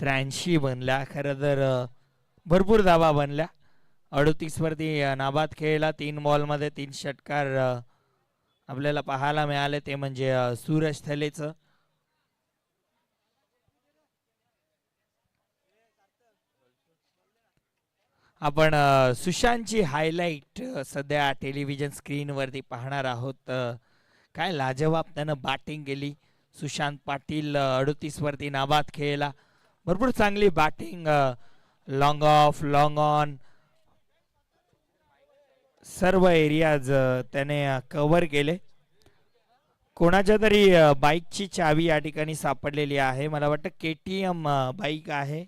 83 बनल्या. खरं तर भरपूर धावा बनल्या. 38 वरती नाबाद खेळला. 3 बॉलमध्ये 3 षटकार आपल्याला पाहायला मिळाले, ते म्हणजे सूरज थलेचं. आपण सुशांतची हायलाइट सध्या टेलिव्हिजन स्क्रीनवरती पाहणार आहोत. काय लाजवाब त्यानं बॅटिंग केली. सुशांत पाटील 38 वरती नाबाद खेळला. भरपूर चांगली batting. Long of, long on, सर्व एरियाज त्याने कव्हर केले. कोणाच्या तरी बाईकची चावी या ठिकाणी सापडलेली आहे. मला वाटतं KTM बाईक आहे.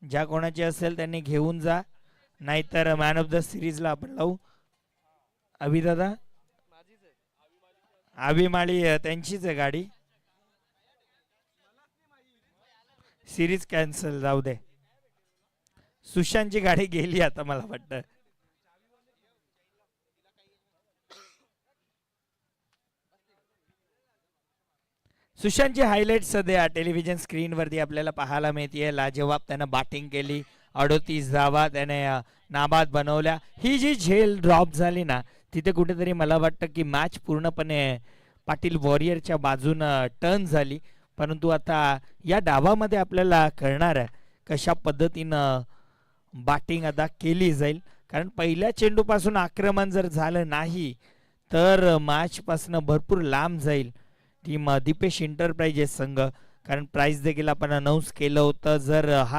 ज्या कोणाची असेल त्यांनी घेऊन जा, नाहीतर मॅन ऑफ द सिरीजला आपण लावू. अभिदादा आभिमाळी त्यांचीच आहे गाडी. सिरीज कॅन्सल, जाऊ दे. सुशांतची गाडी गेली आता मला वाटतं. सुशांतची हायलाइट सध्या टेलिव्हिजन स्क्रीनवरती आपल्याला पाहायला मिळते. लाजवाब त्यानं बॅटिंग केली. 38 धावा त्याने नाबाद बनवल्या. ही जी झेल ड्रॉप झाली ना, तिथे कुठेतरी मला वाटतं की मॅच पूर्णपणे पाटील वॉरियरच्या बाजूनं टर्न झाली. परंतु आता या डावामध्ये आपल्याला कळणार आहे कशा पद्धतीनं बॅटिंग आता केली जाईल. कारण पहिल्या चेंडूपासून आक्रमण जर झालं नाही तर मॅचपासून भरपूर लांब जाईल टीम दीपेश एंटरप्राइजेस संघ. कारण प्राइस देखील आपण अनाऊन्स केलं होतं. जर हा